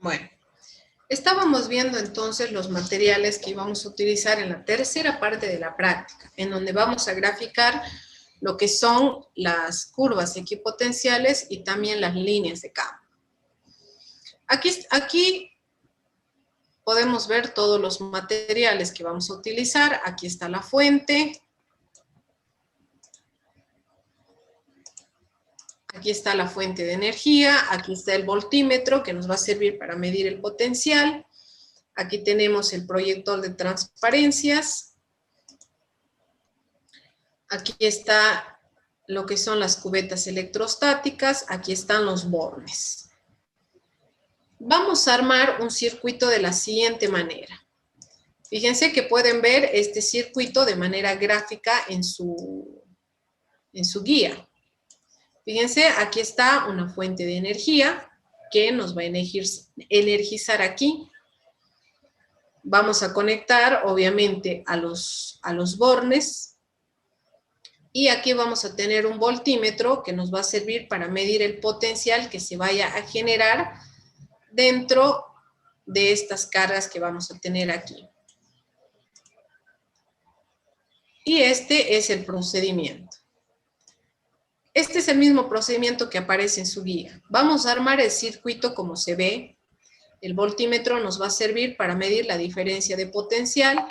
Bueno, estábamos viendo entonces los materiales que íbamos a utilizar en la tercera parte de la práctica, en donde vamos a graficar lo que son las curvas equipotenciales y también las líneas de campo. Aquí podemos ver todos los materiales que vamos a utilizar. Aquí está la fuente. Aquí está la fuente de energía. Aquí está el voltímetro que nos va a servir para medir el potencial. Aquí tenemos el proyector de transparencias. Aquí está lo que son las cubetas electrostáticas. Aquí están los bornes. Vamos a armar un circuito de la siguiente manera. Fíjense que pueden ver este circuito de manera gráfica en su guía. Fíjense, aquí está una fuente de energía que nos va a energizar aquí. Vamos a conectar, obviamente, a los bornes. Y aquí vamos a tener un voltímetro que nos va a servir para medir el potencial que se vaya a generar dentro de estas cargas que vamos a tener aquí. Y este es el procedimiento. Este es el mismo procedimiento que aparece en su guía. Vamos a armar el circuito como se ve. El voltímetro nos va a servir para medir la diferencia de potencial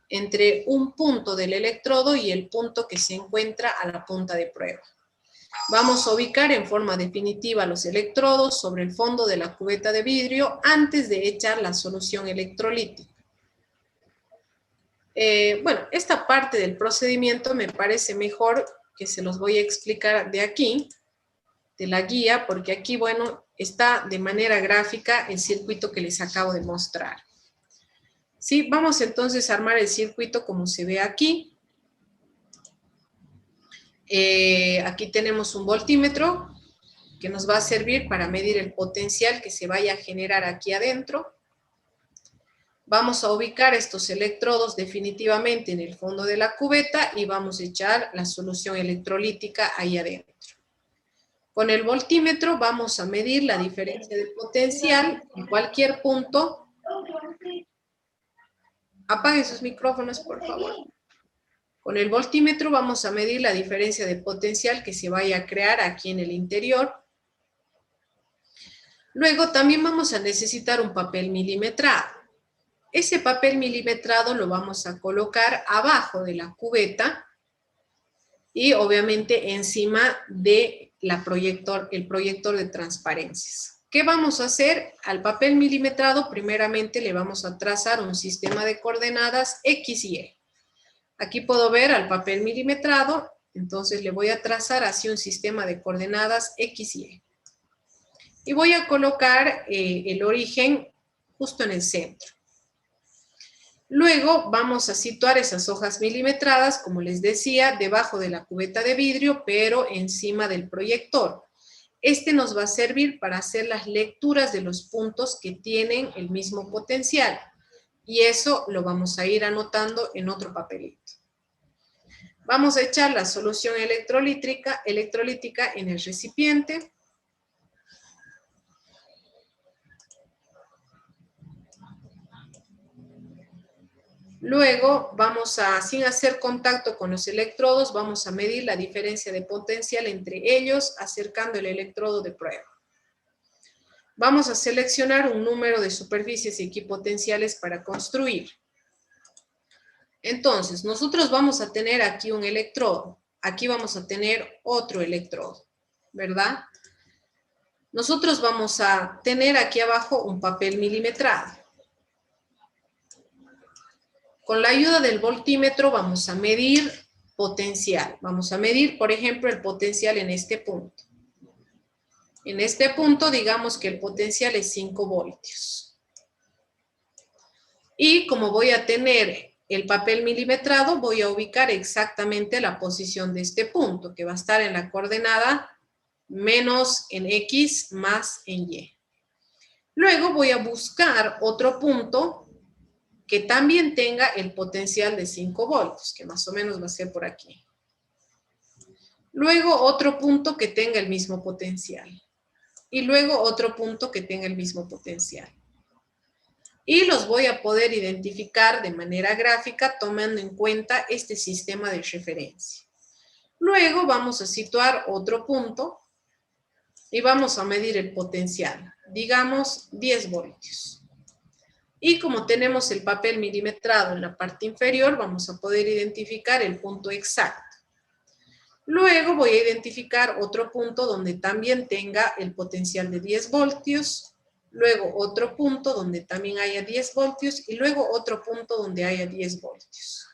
entre un punto del electrodo y el punto que se encuentra a la punta de prueba. Vamos a ubicar en forma definitiva los electrodos sobre el fondo de la cubeta de vidrio antes de echar la solución electrolítica. Bueno, esta parte del procedimiento me parece mejor que se los voy a explicar de aquí, de la guía, porque aquí, bueno, está de manera gráfica el circuito que les acabo de mostrar. Sí, vamos entonces a armar el circuito como se ve aquí. Aquí tenemos un voltímetro que nos va a servir para medir el potencial que se vaya a generar aquí adentro. Vamos a ubicar estos electrodos definitivamente en el fondo de la cubeta y vamos a echar la solución electrolítica ahí adentro. Con el voltímetro vamos a medir la diferencia de potencial en cualquier punto. Apaguen sus micrófonos, por favor. Con el voltímetro vamos a medir la diferencia de potencial que se vaya a crear aquí en el interior. Luego también vamos a necesitar un papel milimetrado. Ese papel milimetrado lo vamos a colocar abajo de la cubeta y obviamente encima de el proyector de transparencias. ¿Qué vamos a hacer? Al papel milimetrado primeramente le vamos a trazar un sistema de coordenadas X y Y. Aquí puedo ver al papel milimetrado, entonces le voy a trazar así un sistema de coordenadas X y Y. Y voy a colocar el origen justo en el centro. Luego vamos a situar esas hojas milimetradas, como les decía, debajo de la cubeta de vidrio, pero encima del proyector. Este nos va a servir para hacer las lecturas de los puntos que tienen el mismo potencial. Y eso lo vamos a ir anotando en otro papelito. Vamos a echar la solución electrolítica en el recipiente. Luego vamos a, sin hacer contacto con los electrodos, vamos a medir la diferencia de potencial entre ellos acercando el electrodo de prueba. Vamos a seleccionar un número de superficies equipotenciales para construir. Entonces, nosotros vamos a tener aquí un electrodo. Aquí vamos a tener otro electrodo, ¿verdad? Nosotros vamos a tener aquí abajo un papel milimetrado. Con la ayuda del voltímetro vamos a medir potencial. Vamos a medir, por ejemplo, el potencial en este punto. En este punto, digamos que el potencial es 5 voltios. Y como voy a tener el papel milimetrado, voy a ubicar exactamente la posición de este punto, que va a estar en la coordenada menos en X más en Y. Luego voy a buscar otro punto que también tenga el potencial de 5 voltios, que más o menos va a ser por aquí. Luego otro punto que tenga el mismo potencial. y luego otro punto que tenga el mismo potencial. Y los voy a poder identificar de manera gráfica tomando en cuenta este sistema de referencia. Luego vamos a situar otro punto y vamos a medir el potencial, digamos 10 voltios. Y como tenemos el papel milimetrado en la parte inferior, vamos a poder identificar el punto exacto. Luego voy a identificar otro punto donde también tenga el potencial de 10 voltios, luego otro punto donde también haya 10 voltios y luego otro punto donde haya 10 voltios.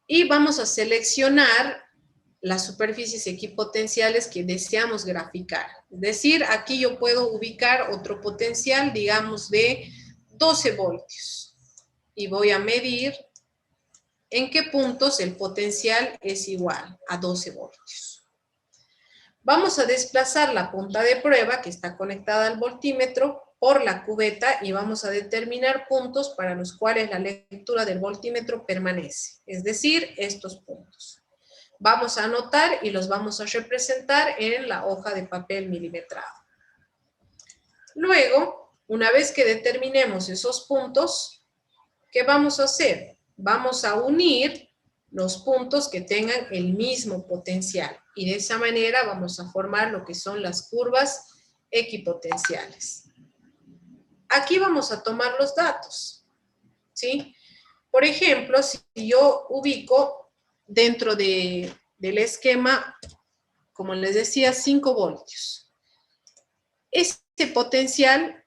Y vamos a seleccionar las superficies equipotenciales que deseamos graficar. Es decir, aquí yo puedo ubicar otro potencial, digamos, de 12 voltios. Y voy a medir en qué puntos el potencial es igual a 12 voltios. Vamos a desplazar la punta de prueba que está conectada al voltímetro por la cubeta y vamos a determinar puntos para los cuales la lectura del voltímetro permanece, es decir, estos puntos. Vamos a anotar y los vamos a representar en la hoja de papel milimetrado. Luego, una vez que determinemos esos puntos, ¿qué vamos a hacer? Vamos a unir los puntos que tengan el mismo potencial y de esa manera vamos a formar lo que son las curvas equipotenciales. Aquí vamos a tomar los datos, ¿sí? Por ejemplo, si yo ubico dentro del esquema, como les decía, 5 voltios. Este potencial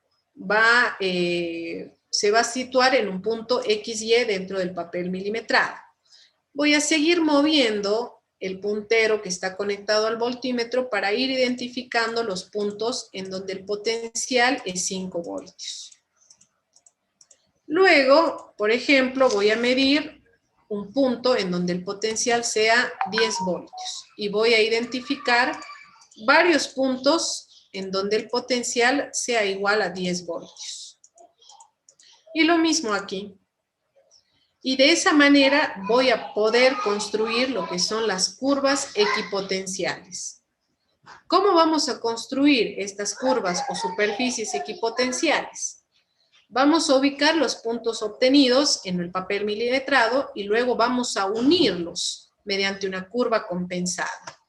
se va a situar en un punto XY dentro del papel milimetrado. Voy a seguir moviendo el puntero que está conectado al voltímetro para ir identificando los puntos en donde el potencial es 5 voltios. Luego, por ejemplo, voy a medir un punto en donde el potencial sea 10 voltios y voy a identificar varios puntos en donde el potencial sea igual a 10 voltios. Y lo mismo aquí. Y de esa manera voy a poder construir lo que son las curvas equipotenciales. ¿Cómo vamos a construir estas curvas o superficies equipotenciales? Vamos a ubicar los puntos obtenidos en el papel milimetrado y luego vamos a unirlos mediante una curva compensada.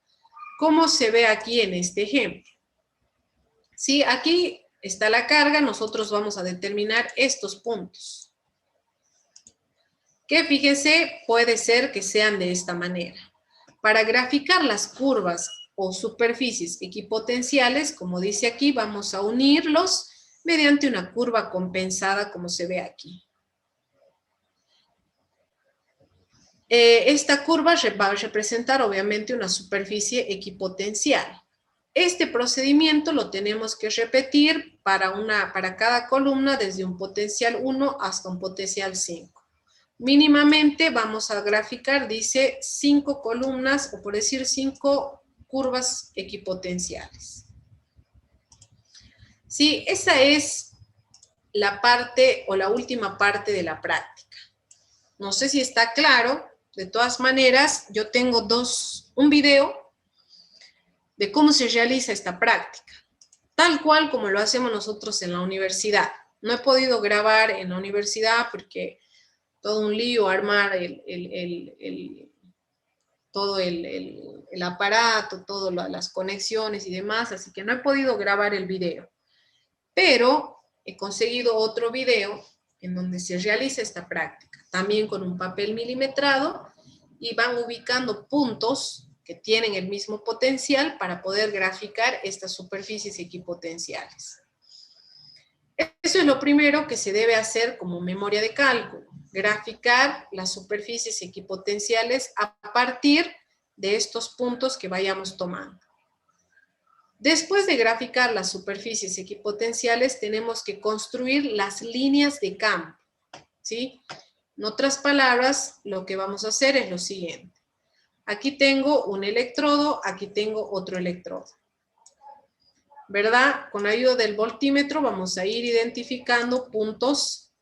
¿Cómo se ve aquí en este ejemplo? Sí, aquí está la carga, nosotros vamos a determinar estos puntos. Que fíjense, puede ser que sean de esta manera. Para graficar las curvas o superficies equipotenciales, como dice aquí, vamos a unirlos mediante una curva compensada, como se ve aquí. Esta curva va a representar obviamente una superficie equipotencial. Este procedimiento lo tenemos que repetir para cada columna desde un potencial 1 hasta un potencial 5. Mínimamente vamos a graficar, dice, 5 columnas, o por decir 5 curvas equipotenciales. Sí, esa es la parte o la última parte de la práctica. No sé si está claro. De todas maneras, yo tengo un video de cómo se realiza esta práctica, tal cual como lo hacemos nosotros en la universidad. No he podido grabar en la universidad porque todo un lío armar todo el aparato, todas las conexiones y demás, así que no he podido grabar el video. Pero he conseguido otro video en donde se realiza esta práctica, también con un papel milimetrado, y van ubicando puntos que tienen el mismo potencial para poder graficar estas superficies equipotenciales. Eso es lo primero que se debe hacer como memoria de cálculo, graficar las superficies equipotenciales a partir de estos puntos que vayamos tomando. Después de graficar las superficies equipotenciales, tenemos que construir las líneas de campo, ¿sí? En otras palabras, lo que vamos a hacer es lo siguiente. Aquí tengo un electrodo, aquí tengo otro electrodo. ¿Verdad? Con ayuda del voltímetro vamos a ir identificando puntos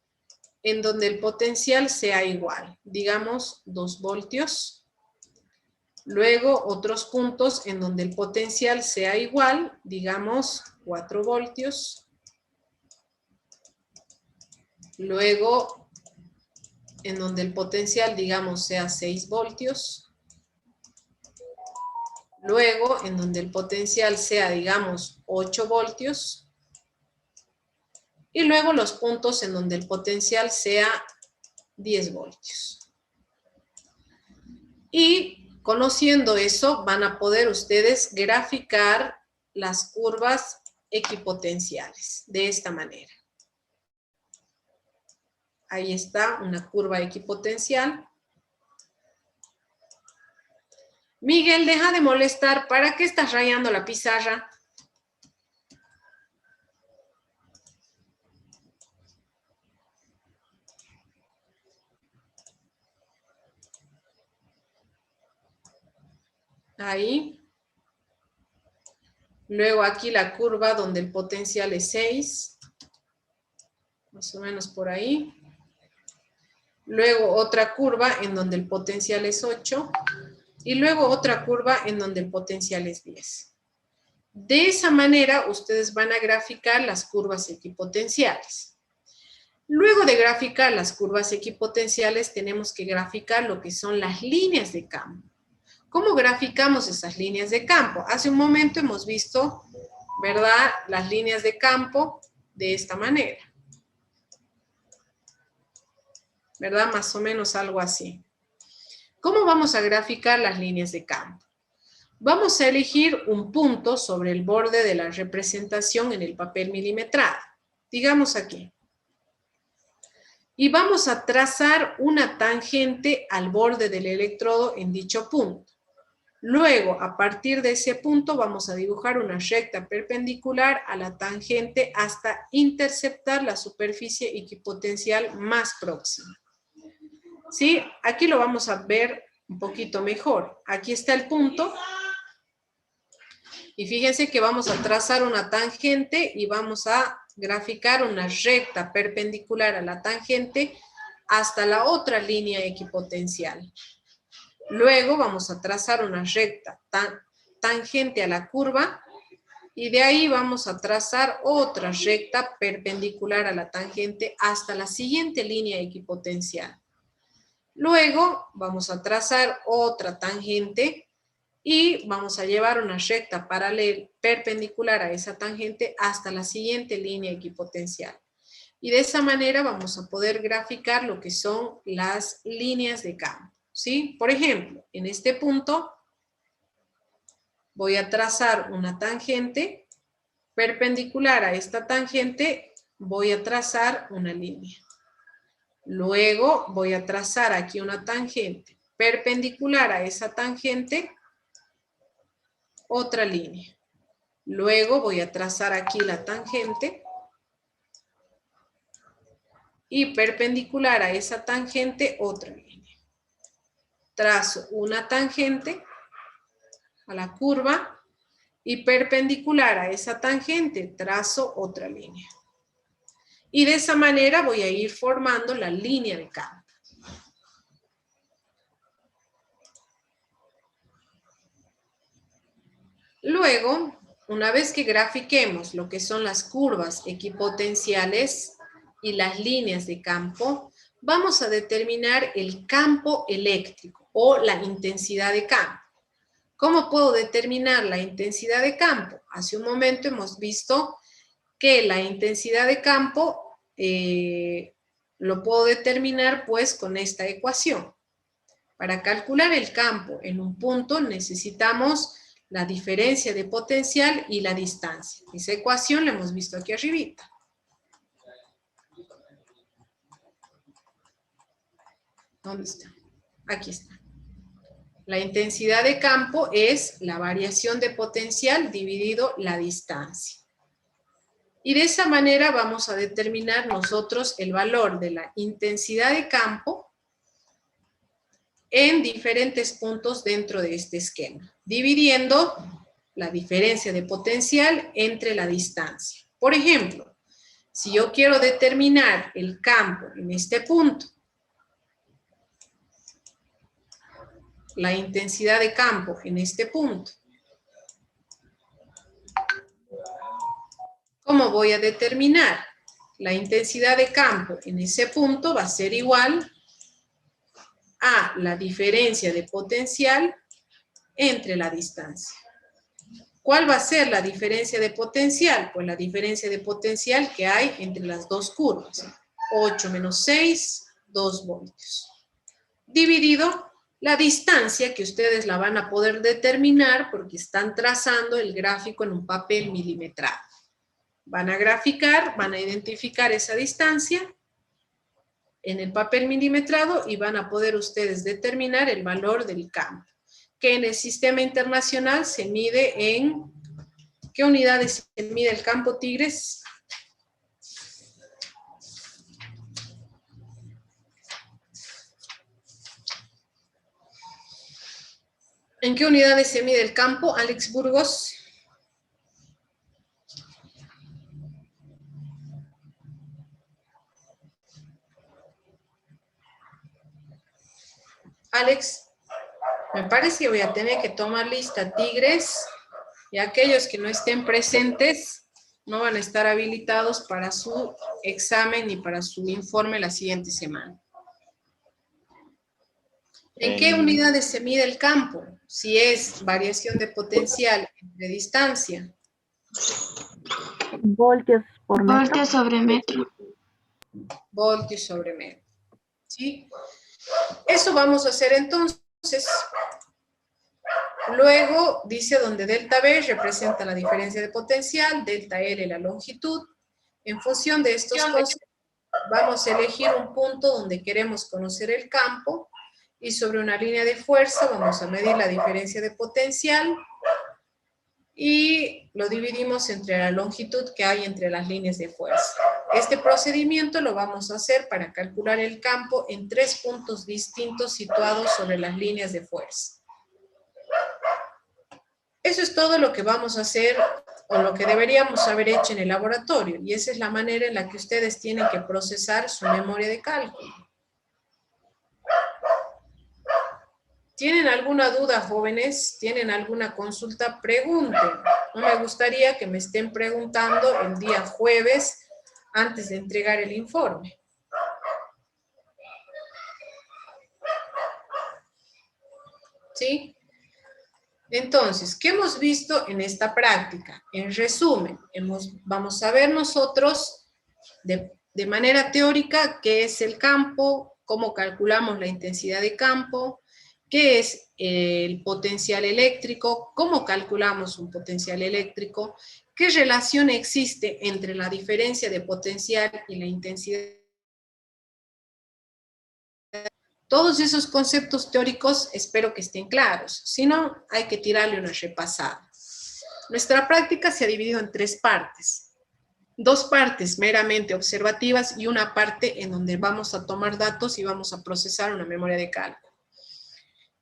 en donde el potencial sea igual. Digamos 2 voltios Luego otros puntos en donde el potencial sea igual, digamos 4 voltios. Luego en donde el potencial, digamos, sea 6 voltios. Luego en donde el potencial sea, digamos, 8 voltios. Y luego los puntos en donde el potencial sea 10 voltios. Y conociendo eso, van a poder ustedes graficar las curvas equipotenciales de esta manera. Ahí está una curva equipotencial. Miguel, deja de molestar. ¿Para qué estás rayando la pizarra? Ahí. Luego aquí la curva donde el potencial es 6. Más o menos por ahí. Luego otra curva en donde el potencial es 8. Y luego otra curva en donde el potencial es 10. De esa manera ustedes van a graficar las curvas equipotenciales. Luego de graficar las curvas equipotenciales tenemos que graficar lo que son las líneas de campo. ¿Cómo graficamos esas líneas de campo? Hace un momento hemos visto, ¿verdad?, las líneas de campo de esta manera. ¿Verdad? Más o menos algo así. ¿Cómo vamos a graficar las líneas de campo? Vamos a elegir un punto sobre el borde de la representación en el papel milimetrado. Digamos aquí. Y vamos a trazar una tangente al borde del electrodo en dicho punto. Luego, a partir de ese punto, vamos a dibujar una recta perpendicular a la tangente hasta interceptar la superficie equipotencial más próxima. ¿Sí? Aquí lo vamos a ver un poquito mejor. Aquí está el punto. Y fíjense que vamos a trazar una tangente y vamos a graficar una recta perpendicular a la tangente hasta la otra línea equipotencial. Luego vamos a trazar una recta tangente a la curva y de ahí vamos a trazar otra recta perpendicular a la tangente hasta la siguiente línea equipotencial. Luego vamos a trazar otra tangente y vamos a llevar una recta paralela perpendicular a esa tangente hasta la siguiente línea equipotencial. Y de esa manera vamos a poder graficar lo que son las líneas de campo, ¿sí? Por ejemplo, en este punto voy a trazar una tangente perpendicular a esta tangente, voy a trazar una línea. Luego voy a trazar aquí una tangente perpendicular a esa tangente, otra línea. Luego voy a trazar aquí la tangente y perpendicular a esa tangente otra línea. Trazo una tangente a la curva y perpendicular a esa tangente trazo otra línea. Y de esa manera voy a ir formando la línea de campo. Luego, una vez que grafiquemos lo que son las curvas equipotenciales y las líneas de campo, vamos a determinar el campo eléctrico o la intensidad de campo. ¿Cómo puedo determinar la intensidad de campo? Hace un momento hemos visto que la intensidad de campo lo puedo determinar pues con esta ecuación. Para calcular el campo en un punto necesitamos la diferencia de potencial y la distancia. Esa ecuación la hemos visto aquí arribita. ¿Dónde está? Aquí está. La intensidad de campo es la variación de potencial dividido la distancia. Y de esa manera vamos a determinar nosotros el valor de la intensidad de campo en diferentes puntos dentro de este esquema, dividiendo la diferencia de potencial entre la distancia. Por ejemplo, si yo quiero determinar el campo en este punto, la intensidad de campo en este punto. ¿Cómo voy a determinar? La intensidad de campo en ese punto va a ser igual a la diferencia de potencial entre la distancia. ¿Cuál va a ser la diferencia de potencial? Pues la diferencia de potencial que hay entre las dos curvas. 8 menos 6, 2 voltios. Dividido la distancia, que ustedes la van a poder determinar porque están trazando el gráfico en un papel milimetrado. Van a graficar, van a identificar esa distancia en el papel milimetrado y van a poder ustedes determinar el valor del campo, que en el sistema internacional se mide en... ¿Qué unidades se mide el campo, Tigres? ¿En qué unidades se mide el campo, Alex Burgos? Alex, me parece que voy a tener que tomar lista, Tigres, y aquellos que no estén presentes no van a estar habilitados para su examen y para su informe la siguiente semana. ¿En qué unidades se mide el campo? Si es variación de potencial entre distancia. Voltios por metro. Voltios sobre metro. Voltios sobre metro. ¿Sí? Eso vamos a hacer entonces. Luego dice donde delta B representa la diferencia de potencial, delta L la longitud. En función de estos conceptos, vamos a elegir un punto donde queremos conocer el campo y sobre una línea de fuerza vamos a medir la diferencia de potencial y lo dividimos entre la longitud que hay entre las líneas de fuerza. Este procedimiento lo vamos a hacer para calcular el campo en 3 puntos distintos situados sobre las líneas de fuerza. Eso es todo lo que vamos a hacer o lo que deberíamos haber hecho en el laboratorio y esa es la manera en la que ustedes tienen que procesar su memoria de cálculo. ¿Tienen alguna duda, jóvenes? ¿Tienen alguna consulta? Pregunten. No me gustaría que me estén preguntando el día jueves antes de entregar el informe. ¿Sí? Entonces, ¿qué hemos visto en esta práctica? En resumen, vamos a ver nosotros de manera teórica qué es el campo, cómo calculamos la intensidad de campo, qué es el potencial eléctrico, cómo calculamos un potencial eléctrico, qué relación existe entre la diferencia de potencial y la intensidad. Todos esos conceptos teóricos espero que estén claros, si no, hay que tirarle una repasada. Nuestra práctica se ha dividido en 3 partes. 2 partes meramente observativas y una parte en donde vamos a tomar datos y vamos a procesar una memoria de cálculo.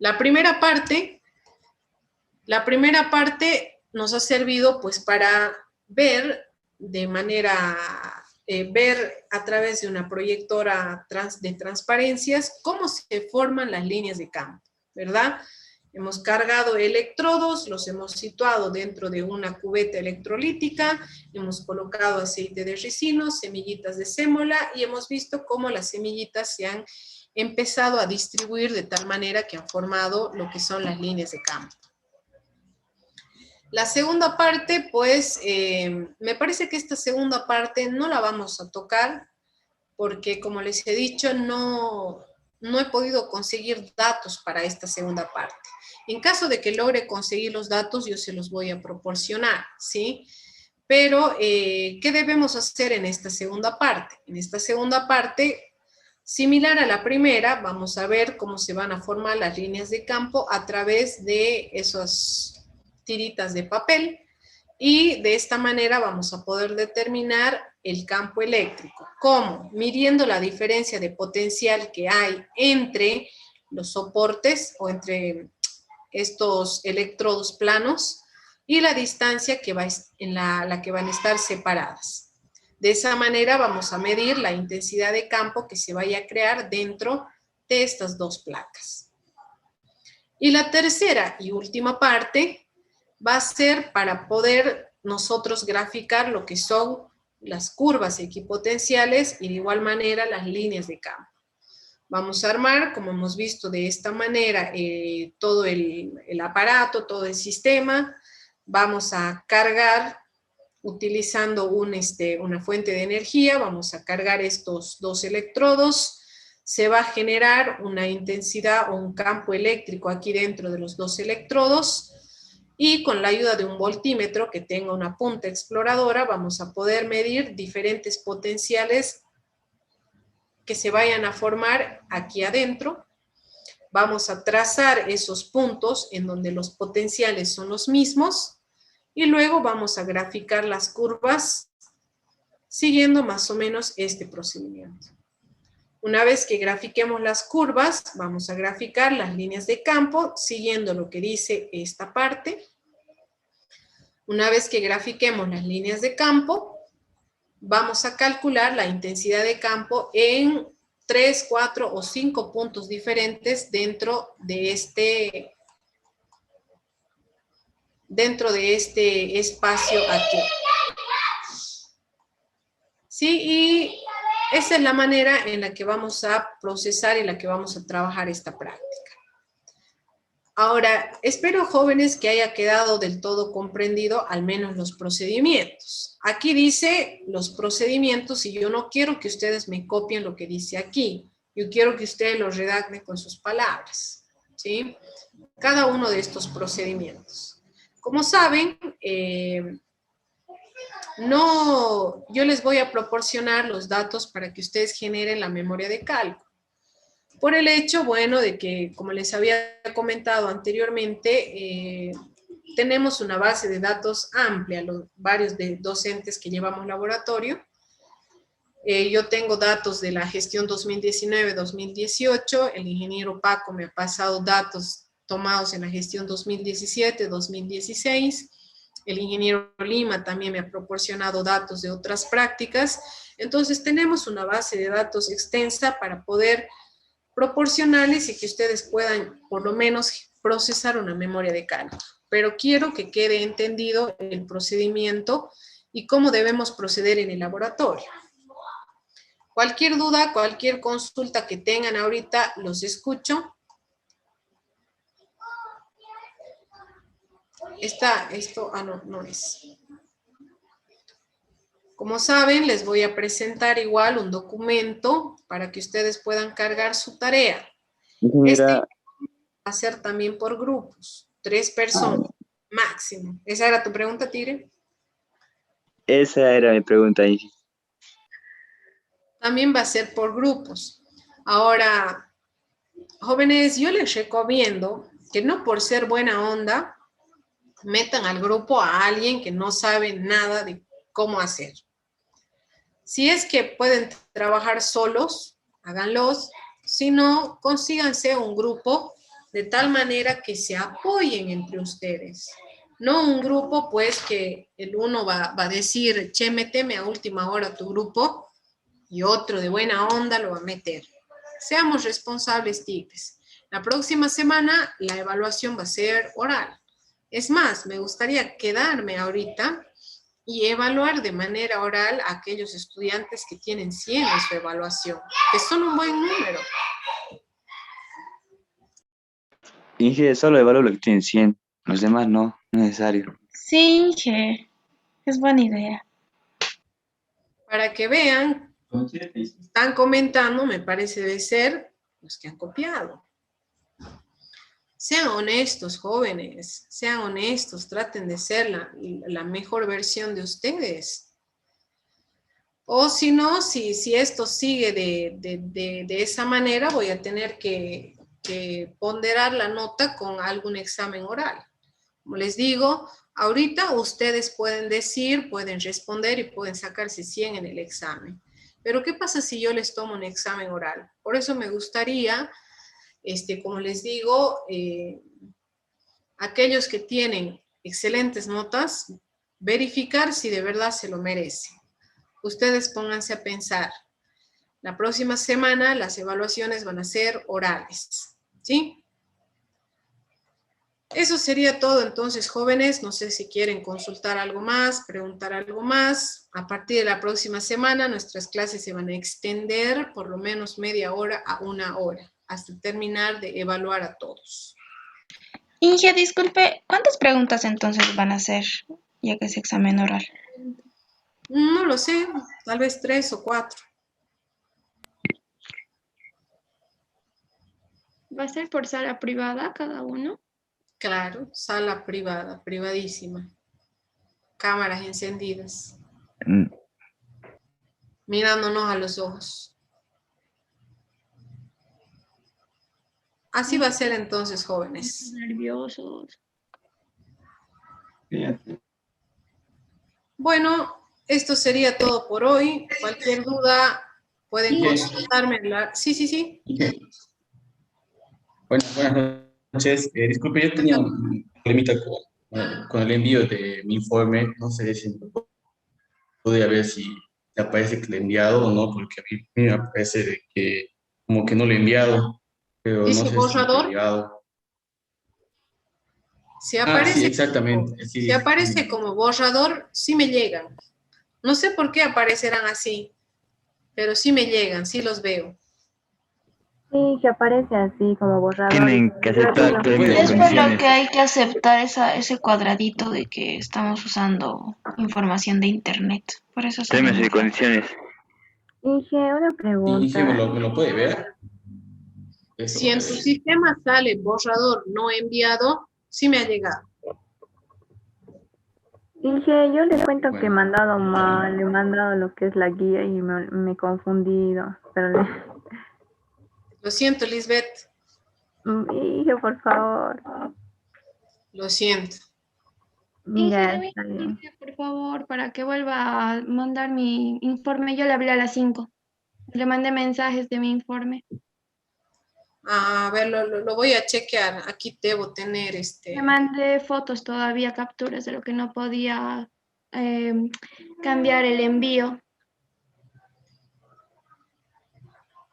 La primera parte nos ha servido pues para ver de manera, ver a través de una proyectora de transparencias cómo se forman las líneas de campo, ¿verdad? Hemos cargado electrodos, los hemos situado dentro de una cubeta electrolítica, hemos colocado aceite de ricino, semillitas de sémola y hemos visto cómo las semillitas se han empezado a distribuir de tal manera que han formado lo que son las líneas de campo. La segunda parte, pues, me parece que esta segunda parte no la vamos a tocar porque, como les he dicho, no he podido conseguir datos para esta segunda parte. En caso de que logre conseguir los datos, yo se los voy a proporcionar, ¿sí? Pero, ¿qué debemos hacer en esta segunda parte? En esta segunda parte, similar a la primera, vamos a ver cómo se van a formar las líneas de campo a través de esas tiritas de papel y de esta manera vamos a poder determinar el campo eléctrico. ¿Cómo? Midiendo la diferencia de potencial que hay entre los soportes o entre estos electrodos planos y la distancia que en la que van a estar separadas. De esa manera vamos a medir la intensidad de campo que se vaya a crear dentro de estas 2 placas. Y la tercera y última parte va a ser para poder nosotros graficar lo que son las curvas equipotenciales y de igual manera las líneas de campo. Vamos a armar, como hemos visto de esta manera, todo el aparato, todo el sistema. Vamos a cargar utilizando una fuente de energía, vamos a cargar estos dos electrodos, se va a generar una intensidad o un campo eléctrico aquí dentro de los dos electrodos, y con la ayuda de un voltímetro que tenga una punta exploradora, vamos a poder medir diferentes potenciales que se vayan a formar aquí adentro. Vamos a trazar esos puntos en donde los potenciales son los mismos, y luego vamos a graficar las curvas siguiendo más o menos este procedimiento. Una vez que grafiquemos las curvas, vamos a graficar las líneas de campo siguiendo lo que dice esta parte. Una vez que grafiquemos las líneas de campo, vamos a calcular la intensidad de campo en 3, 4 o 5 puntos diferentes dentro de espacio aquí. Sí, y esa es la manera en la que vamos a procesar y la que vamos a trabajar esta práctica. Ahora, espero, jóvenes, que haya quedado del todo comprendido al menos los procedimientos. Aquí dice los procedimientos y yo no quiero que ustedes me copien lo que dice aquí. Yo quiero que ustedes lo redacten con sus palabras, ¿sí? Cada uno de estos procedimientos. Como saben, yo les voy a proporcionar los datos para que ustedes generen la memoria de cálculo. Por el hecho, bueno, de que, como les había comentado anteriormente, tenemos una base de datos amplia, varios docentes que llevamos laboratorio. Yo tengo datos de la gestión 2019-2018, el ingeniero Paco me ha pasado datos tomados en la gestión 2017-2016, el ingeniero Lima también me ha proporcionado datos de otras prácticas. Entonces tenemos una base de datos extensa para poder proporcionarles y que ustedes puedan por lo menos procesar una memoria de cálculo. Pero quiero que quede entendido el procedimiento y cómo debemos proceder en el laboratorio. Cualquier duda, cualquier consulta que tengan ahorita, los escucho. No es. Como saben, les voy a presentar igual un documento para que ustedes puedan cargar su tarea. Este va a ser también por grupos, 3 personas máximo. ¿Esa era tu pregunta, Tigre? Esa era mi pregunta, Inge. También va a ser por grupos. Ahora, jóvenes, yo les recomiendo que no por ser buena onda, metan al grupo a alguien que no sabe nada de cómo hacer. Si es que pueden trabajar solos, háganlos. Si no, consíganse un grupo de tal manera que se apoyen entre ustedes. No un grupo, pues, que el uno va a decir, che, méteme a última hora tu grupo, y otro de buena onda lo va a meter. Seamos responsables, tigres. La próxima semana la evaluación va a ser oral. Es más, me gustaría quedarme ahorita y evaluar de manera oral a aquellos estudiantes que tienen 100 en su evaluación, que son un buen número. Inge, solo evalúo lo que tienen 100, los demás no es necesario. Sí, Inge, es buena idea. Para que vean, están comentando, me parece debe ser los que han copiado. Sean honestos, jóvenes, sean honestos, traten de ser la mejor versión de ustedes. O si no, si esto sigue de esa manera, voy a tener que ponderar la nota con algún examen oral. Como les digo, ahorita ustedes pueden decir, pueden responder y pueden sacarse 100 en el examen. Pero ¿qué pasa si yo les tomo un examen oral? Por eso me gustaría, como les digo, aquellos que tienen excelentes notas, verificar si de verdad se lo merecen. Ustedes pónganse a pensar. La próxima semana las evaluaciones van a ser orales, ¿sí? Eso sería todo entonces, jóvenes. No sé si quieren consultar algo más, preguntar algo más. A partir de la próxima semana nuestras clases se van a extender por lo menos media hora a una hora, hasta terminar de evaluar a todos. Inge, disculpe, ¿cuántas preguntas entonces van a hacer, ya que es examen oral? No lo sé, tal vez 3 o 4. ¿Va a ser por sala privada cada uno? Claro, sala privada, privadísima. Cámaras encendidas, Mm, mirándonos a los ojos. Así va a ser entonces, jóvenes. Nerviosos. Bien. Bueno, esto sería todo por hoy. Cualquier duda pueden Sí. consultarme en la... Sí. Buenas noches. Disculpe, yo tenía un problemita con el envío de mi informe. No sé si me podría ver si te aparece que lo he enviado o no, porque a mí me aparece de que como que no lo he enviado, pero no ¿Dice sé si lo he borrador? enviado. Si Sí, aparece, exactamente. Sí, si aparece como borrador, sí me llegan. No sé por qué aparecerán así, pero sí me llegan, sí los veo. Sí, que aparece así como borrador. Tienen que aceptar términos y Es por lo condiciones. que hay que aceptar ese cuadradito de que estamos usando información de internet. Por eso Términos salimos y condiciones. Dije una Dije, pregunta. ¿me lo puede ver? Eso Si en tu sistema sale borrador no enviado, sí me ha llegado. Dije, yo les cuento que he Bueno. mandado mal, he mandado lo que es la guía y me he confundido. Pero Lo siento, Lisbeth, dije, por favor. lo siento. Ya, Inge, está bien. por favor, para que vuelva a mandar mi informe. Yo le hablé a las 5. Le mandé mensajes de mi informe. A ver, lo voy a chequear. Aquí debo tener Le mandé fotos todavía, capturas de lo que no podía cambiar el envío.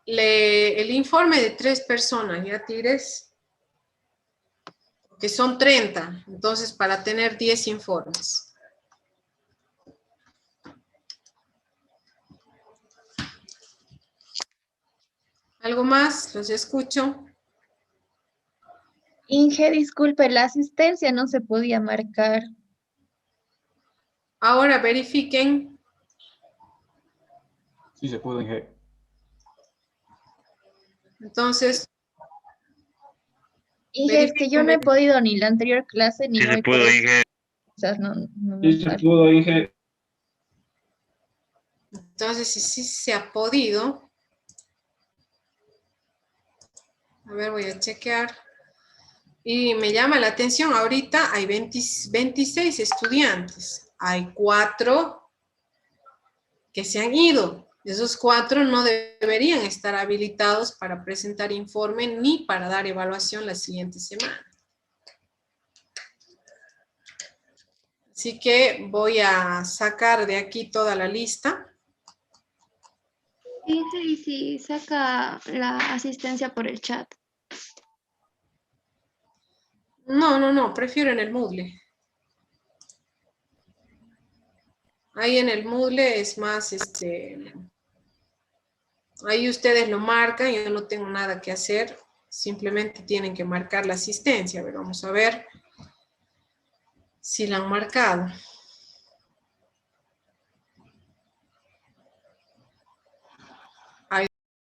el informe de 3 personas, ¿ya, Tigres? Que son 30, entonces para tener 10 informes. ¿Algo más? Los escucho. Inge, disculpe, la asistencia no se podía marcar. Ahora verifiquen. Sí se puede, Inge. Entonces, Inge, es que yo no he podido ni la anterior clase ni Sí se hoy. pudo, por eso Inge. quizás no me Sí se sale. pudo, Inge. entonces, si sí se ha podido. A ver, voy a chequear. Y me llama la atención, ahorita hay 26 estudiantes. Hay 4 que se han ido. Esos 4 no deberían estar habilitados para presentar informe ni para dar evaluación la siguiente semana. Así que voy a sacar de aquí toda la lista. Inge, y si saca la asistencia por el chat. No, prefiero en el Moodle. Ahí en el Moodle es más, ahí ustedes lo marcan, yo no tengo nada que hacer, simplemente tienen que marcar la asistencia. A ver, vamos a ver si la han marcado.